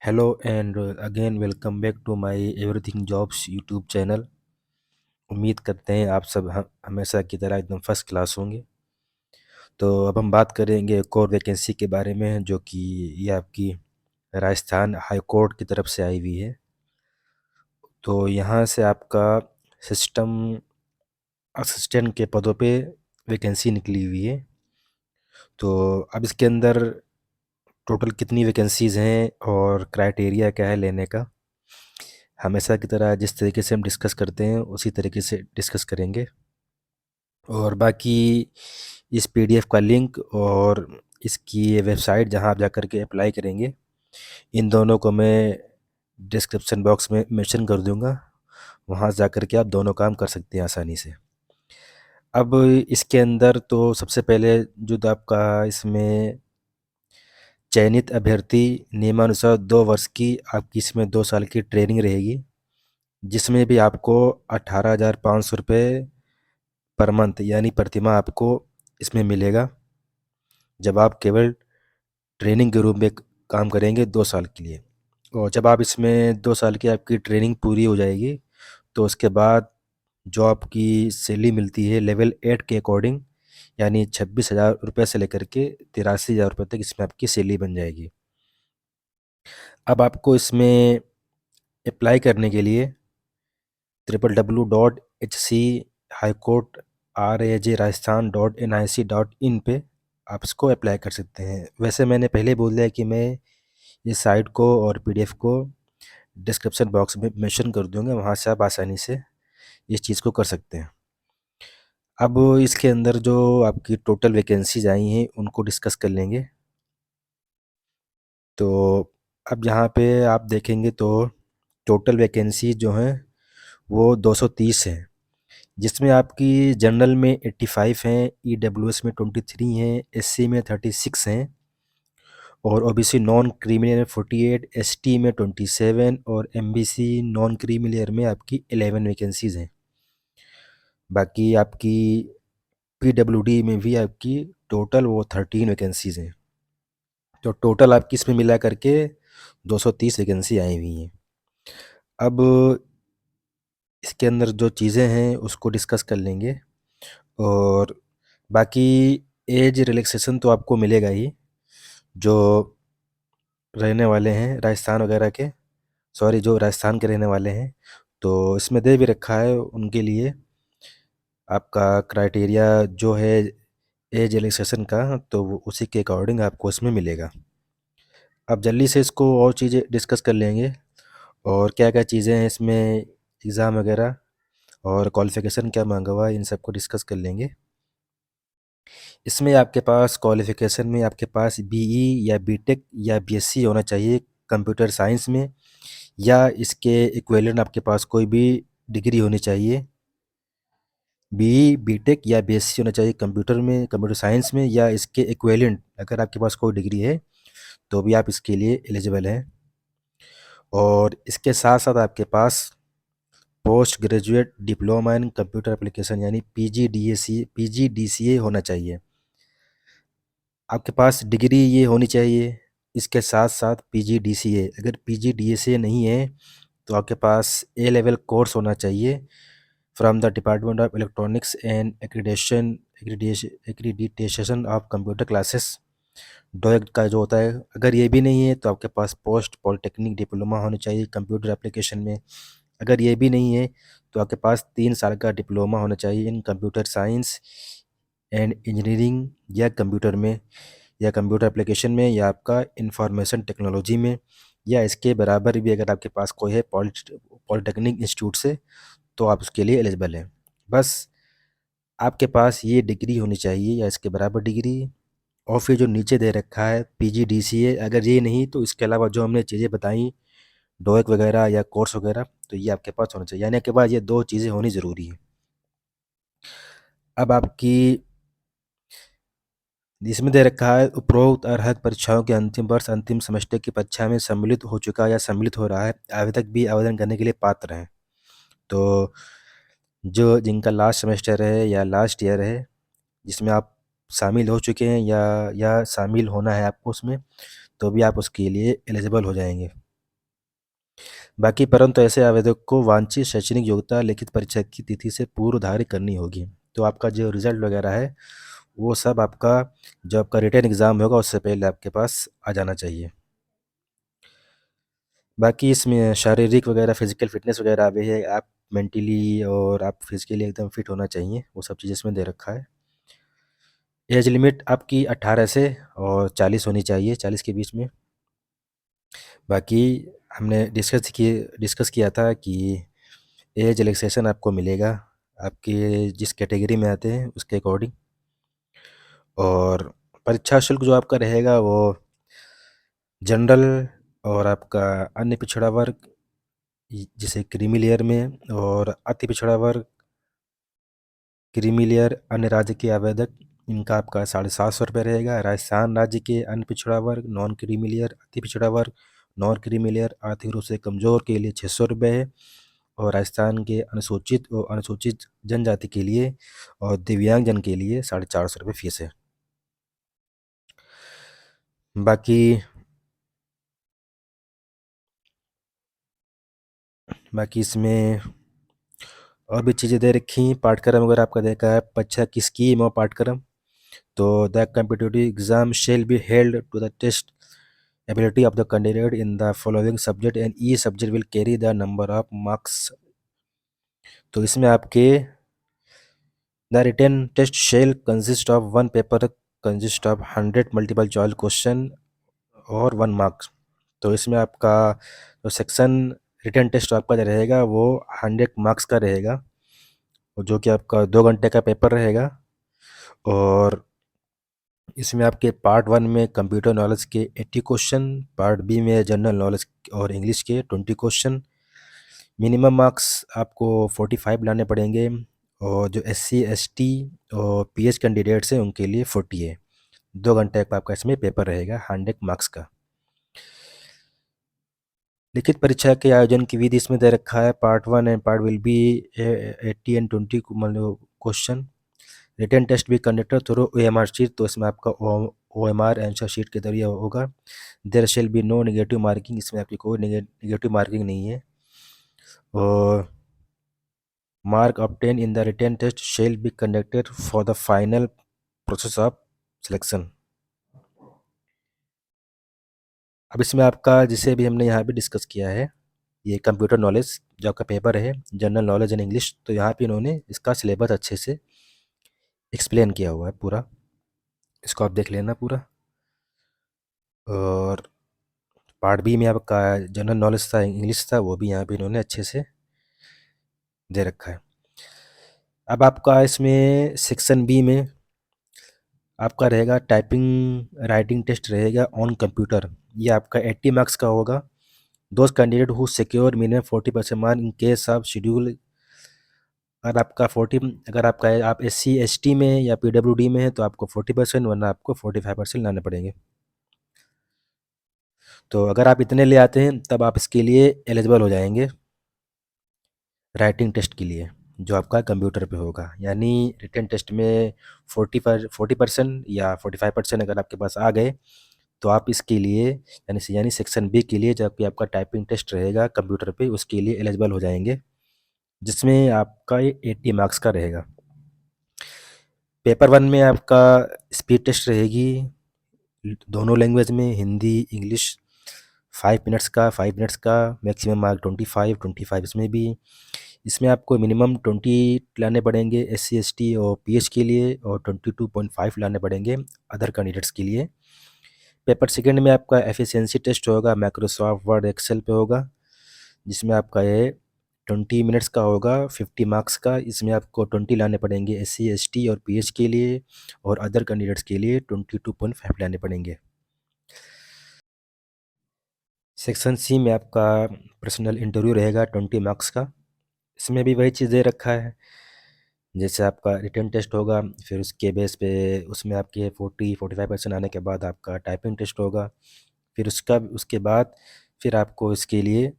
Hello and again welcome back to my Everything Jobs YouTube channel. उम्मीद करते हैं आप सब हमेशा की तरह एकदम फर्स्ट क्लास होंगे। तो अब हम बात करेंगे एक और वैकेंसी के बारे में जो कि ये आपकी राजस्थान हाई कोर्ट की तरफ से आई हुई है। तो यहाँ से आपका सिस्टम असिस्टेंट के पदों पे वैकेंसी निकली हुई है। तो अब इसके अंदर टोटल कितनी वैकेंसीज़ हैं और क्राइटेरिया क्या है लेने का, हमेशा की तरह जिस तरीके से हम डिस्कस करते हैं उसी तरीके से डिस्कस करेंगे। और बाकी इस पीडीएफ का लिंक और इसकी वेबसाइट जहां आप जाकर के अप्लाई करेंगे, इन दोनों को मैं डिस्क्रिप्शन बॉक्स में मेंशन कर दूंगा। वहां से जाकर के आप दोनों काम कर सकते हैं आसानी से। अब इसके अंदर तो सबसे पहले जो तो आपका इसमें चयनित अभ्यर्थी नियमानुसार 2 वर्ष की आपकी इसमें 2 साल की ट्रेनिंग रहेगी, जिसमें भी आपको 18,500 रुपये पर मंथ यानी प्रतिमाह आपको इसमें मिलेगा, जब आप केवल ट्रेनिंग के रूप में काम करेंगे 2 साल के लिए। और जब आप इसमें 2 साल की आपकी ट्रेनिंग पूरी हो जाएगी तो उसके बाद जो आपकी सैलरी मिलती है लेवल 8 के अकॉर्डिंग, यानी 26,000 रुपये से लेकर के 83,000 रुपये तक इसमें आपकी सैलरी बन जाएगी। अब आपको इसमें अप्लाई करने के लिए www.hc-highcourt-rajasthan.nic.in पे आप इसको अप्लाई कर सकते हैं। वैसे मैंने पहले बोल दिया कि मैं इस साइट को और पीडीएफ को डिस्क्रिप्शन बॉक्स में मेंशन कर दूंगा, वहाँ से आप आसानी से इस चीज़ को कर सकते हैं। अब इसके अंदर जो आपकी टोटल वैकेंसीज आई हैं उनको डिस्कस कर लेंगे। तो अब यहाँ पे आप देखेंगे तो टोटल वैकेंसी जो हैं वो 230 हैं, जिसमें आपकी जनरल में 85 हैं, ईडब्ल्यूएस में 23 हैं, एससी में 36 हैं और ओबीसी नॉन क्रीमिलियर में 48, एसटी में 27 और एमबीसी नॉन क्रीमिलियर में आपकी 11 वैकेंसीज हैं। बाकी आपकी पीडब्ल्यूडी में भी आपकी टोटल वो 13 वैकेंसीज हैं। तो टोटल आपकी इसमें मिला करके 230 वैकेंसी आई हुई हैं। अब इसके अंदर जो चीज़ें हैं उसको डिस्कस कर लेंगे। और बाकी एज रिलैक्सेशन तो आपको मिलेगा ही, जो रहने वाले हैं राजस्थान वगैरह के, सॉरी जो राजस्थान के रहने वाले हैं, तो इसमें दे भी रखा है उनके लिए आपका क्राइटेरिया जो है एज रिलैक्सेशन का, तो वो उसी के अकॉर्डिंग आपको इसमें मिलेगा। अब जल्दी से इसको और चीज़ें डिस्कस कर लेंगे और क्या क्या चीज़ें हैं इसमें, एग्ज़ाम वगैरह और क्वालिफ़िकेशन क्या मांगा हुआ है, इन सबको डिस्कस कर लेंगे। इसमें आपके पास क्वालिफ़िकेशन में आपके पास बीई या बीटेक या बीएससी होना चाहिए कंप्यूटर साइंस में, या इसके इक्विवेलेंट आपके पास कोई भी डिग्री होनी चाहिए। बीई बीटेक या बीएससी होना चाहिए कंप्यूटर में, कंप्यूटर साइंस में, या इसके इक्विवेलेंट अगर आपके पास कोई डिग्री है तो भी आप इसके लिए एलिजिबल हैं। और इसके साथ साथ आपके पास post graduate diploma in computer application यानी पीजीडीसीए होना चाहिए। आपके पास डिग्री ये होनी चाहिए, इसके साथ साथ पीजीडीसीए। अगर पीजीडीसीए नहीं है तो आपके पास ए लेवल कोर्स होना चाहिए from the department of electronics and accreditation of computer classes, डोएक का जो होता है। अगर ये भी नहीं है तो आपके पास पोस्ट पॉलिटेक्निक डिप्लोमा होना चाहिए कंप्यूटर एप्लीकेशन में। अगर ये भी नहीं है तो आपके पास 3 साल का डिप्लोमा होना चाहिए इन कंप्यूटर साइंस एंड इंजीनियरिंग, या कंप्यूटर में, या कंप्यूटर एप्लीकेशन में, या आपका इंफॉर्मेशन टेक्नोलॉजी में, या इसके बराबर भी अगर आपके पास कोई है पॉलिटेक्निक इंस्टीट्यूट से, तो आप उसके लिए एलिजिबल हैं। बस आपके पास ये डिग्री होनी चाहिए या इसके बराबर डिग्री। और फिर जो नीचे दे रखा है पीजीडीसीए, अगर ये नहीं तो इसके अलावा जो हमने चीज़ें बताई डोएक वगैरह या कोर्स वगैरह, तो ये आपके पास होना चाहिए, यानी आपके पास ये 2 चीज़ें होनी ज़रूरी है। अब आपकी इसमें दे रखा है उपरोक्त अर्हत परीक्षाओं के अंतिम वर्ष अंतिम सेमेस्टर की परीक्षा में सम्मिलित हो चुका या सम्मिलित हो रहा है आवेदक भी आवेदन करने के लिए पात्र हैं। तो जो जिनका लास्ट सेमेस्टर है या लास्ट ईयर है जिसमें आप शामिल हो चुके हैं या शामिल होना है आपको उसमें, तो भी आप उसके लिए एलिजिबल हो जाएंगे। बाकी परंतु ऐसे आवेदक को वांछित शैक्षणिक योग्यता लिखित परीक्षा की तिथि से पूर्व धारित करनी होगी। तो आपका जो रिजल्ट वगैरह है वो सब आपका जो आपका रिटन एग्ज़ाम होगा उससे पहले आपके पास आ जाना चाहिए। बाकी इसमें शारीरिक वगैरह फिजिकल फिटनेस वगैरह भी है, आप मेंटली और आप फिजिकली एकदम फिट होना चाहिए, वो सब चीज़ इसमें दे रखा है। एज लिमिट आपकी 18 से और 40 होनी चाहिए, 40 के बीच में। बाकी हमने डिस्कस किया था कि एज रिलैक्सेशन आपको मिलेगा आपके जिस कैटेगरी में आते हैं उसके अकॉर्डिंग। और परीक्षा शुल्क जो आपका रहेगा वो जनरल और आपका अन्य पिछड़ा वर्ग जैसे क्रीमी लेयर में, और अति पिछड़ा वर्ग, क्रीमी लेयर, अन्य राज्य के आवेदक, इनका आपका 750 रुपये रहेगा। राजस्थान राज्य के अन्य पिछड़ा वर्ग, नॉन क्रीमी लेयर, अति पिछड़ा वर्ग, नॉन क्रीमी लेयर, आर्थिक रूप से कमज़ोर के लिए 600 रुपये है। और राजस्थान के अनुसूचित जनजाति के लिए और दिव्यांग जन के लिए 450 रुपये फीस है। बाकी बाकी इसमें और भी चीज़ें दे रखी। पाठ्यक्रम अगर आपका देखा है परीक्षा की स्कीम और पाठ्यक्रम, तो the competitive exam shall be held to the test ability of the candidate in the following subject and each subject will carry the number of marks। तो इसमें आपके the written test shall consist of one paper consist of 100 multiple choice question और 1 marks. तो इसमें आपका जो section written test आपका जो रहेगा वो 100 मार्क्स का रहेगा, और जो कि आपका 2 घंटे का पेपर रहेगा। और इसमें आपके पार्ट 1 में कंप्यूटर नॉलेज के 80 क्वेश्चन, पार्ट बी में जनरल नॉलेज और इंग्लिश के 20 क्वेश्चन। मिनिमम मार्क्स आपको 45 लाने पड़ेंगे, और जो SC ST और PH कैंडिडेट्स हैं उनके लिए 40 है। 2 घंटे का आपका इसमें पेपर रहेगा 100 मार्क्स का। लिखित परीक्षा के आयोजन की विधि इसमें दे रखा है। Part 1 and part will be 80 and 20 मतलब क्वेश्चन। रिटन टेस्ट भी कंडक्टर थ्रू OMR शीट, तो इसमें आपका OMR आंसर शीट के जरिए होगा। There shall be no negative marking, इसमें आपकी कोई नेगेटिव मार्किंग नहीं है। और mark obtain in the written test shall be conducted for the final process of selection. अब इसमें आपका जिसे भी हमने यहाँ पे डिस्कस किया है, ये कंप्यूटर नॉलेज जो आपका पेपर है, जनरल नॉलेज एंड इंग्लिश, तो यहाँ पे इन्होंने इसका सिलेबस अच्छे से एक्सप्लेन किया हुआ है पूरा, इसको आप देख लेना पूरा। और पार्ट बी में आपका जनरल नॉलेज था, इंग्लिश था, वो भी यहाँ पे इन्होंने अच्छे से दे रखा है। अब आपका इसमें सेक्शन बी में आपका रहेगा टाइपिंग राइटिंग टेस्ट रहेगा ऑन कंप्यूटर। ये आपका 80 मार्क्स का होगा। Those candidate who secure minimum 40% mark in case of schedule. अगर आपका आप SC ST में या PWD में है तो आपको 40%, वरना आपको 45% लाने पड़ेंगे। तो अगर आप इतने ले आते हैं तब आप इसके लिए एलिजिबल हो जाएंगे राइटिंग टेस्ट के लिए, जो आपका कंप्यूटर पे होगा। यानी रिटन टेस्ट में 40% या 45% अगर आपके पास आ गए तो आप इसके लिए यानी सेक्शन बी के लिए जब भी आपका टाइपिंग टेस्ट रहेगा कंप्यूटर पे उसके लिए एलिजिबल हो जाएंगे, जिसमें आपका ये 80 मार्क्स का रहेगा। पेपर 1 में आपका स्पीड टेस्ट रहेगी दोनों लैंग्वेज में, हिंदी इंग्लिश, 5 मिनट्स का मैक्सिमम मार्क 25 इसमें भी। इसमें आपको मिनिमम 20 लाने पड़ेंगे SC ST और PH के लिए, और 22.5 लाने पड़ेंगे अदर कैंडिडेट्स के लिए। पेपर सेकंड में आपका एफिशिएंसी टेस्ट होगा, माइक्रोसॉफ्ट वर्ड एक्सेल पे होगा, जिसमें आपका ये 20 मिनट्स का होगा, 50 मार्क्स का। इसमें आपको 20 लाने पड़ेंगे SC ST और PH के लिए, और अदर कैंडिडेट्स के लिए 22.5 लाने पड़ेंगे। सेक्शन सी में आपका पर्सनल इंटरव्यू रहेगा 20 मार्क्स का। इसमें भी वही चीज़ दे रखा है, जैसे आपका रिटन टेस्ट होगा, फिर उसके बेस पे उसमें आपके 45% आने के बाद आपका टाइपिंग टेस्ट होगा, फिर उसके बाद फिर आपको इसके लिए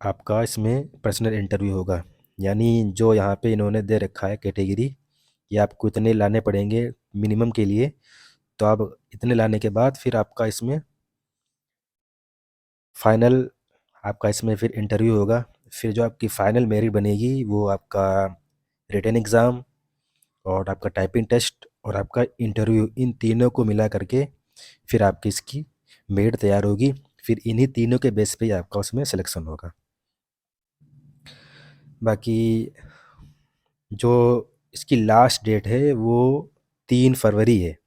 आपका इसमें पर्सनल इंटरव्यू होगा। यानी जो यहाँ पे इन्होंने दे रखा है कैटेगरी, ये आपको इतने लाने पड़ेंगे मिनिमम के लिए, तो आप इतने लाने के बाद फिर आपका इसमें फाइनल आपका इसमें फिर इंटरव्यू होगा। फिर जो आपकी फ़ाइनल मेरिट बनेगी वो आपका रिटन एग्ज़ाम और आपका टाइपिंग टेस्ट और आपका इंटरव्यू, इन तीनों को मिला करके फिर आपकी इसकी मेरिट तैयार होगी। फिर इन्हीं तीनों के बेस पे ही आपका उसमें सिलेक्शन होगा। बाकी जो इसकी लास्ट डेट है वो 3 फरवरी है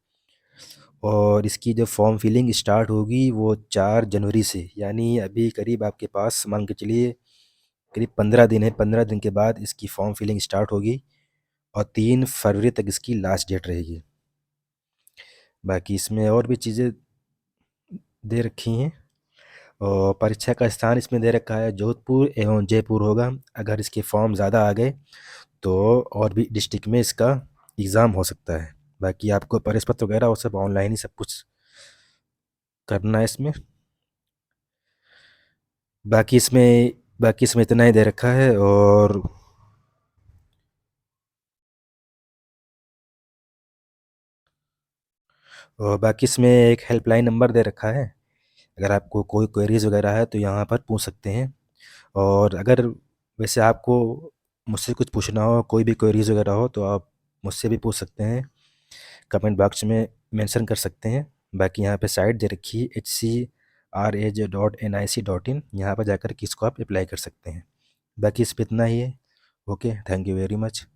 और इसकी जो फॉर्म फिलिंग स्टार्ट होगी वो 4 जनवरी से, यानी अभी करीब आपके पास मान के चलिए करीब 15 दिन है। 15 दिन के बाद इसकी फॉर्म फिलिंग स्टार्ट होगी और 3 फरवरी तक इसकी लास्ट डेट रहेगी। बाकी इसमें और भी चीज़ें दे रखी हैं और परीक्षा का स्थान इसमें दे रखा है जोधपुर एवं जयपुर होगा। अगर इसके फॉर्म ज़्यादा आ गए तो और भी डिस्ट्रिक्ट में इसका एग्ज़ाम हो सकता है। बाकी आपको प्रवेश पत्र वगैरह वो सब ऑनलाइन ही सब कुछ करना है इसमें। बाकी इसमें इतना ही दे रखा है और बाकी इसमें एक हेल्पलाइन नंबर दे रखा है। अगर आपको कोई क्वेरीज वगैरह है तो यहाँ पर पूछ सकते हैं। और अगर वैसे आपको मुझसे कुछ पूछना हो, कोई भी क्वेरीज वगैरह हो तो आप मुझसे भी पूछ सकते हैं, कमेंट बॉक्स में मेंशन कर सकते हैं। बाकी यहाँ पे साइट दे रखी है HCRAJ.nic.in, यहाँ पर जाकर के इसको आप अप्लाई कर सकते हैं। बाकी इस पे इतना ही है। Okay, thank you very much.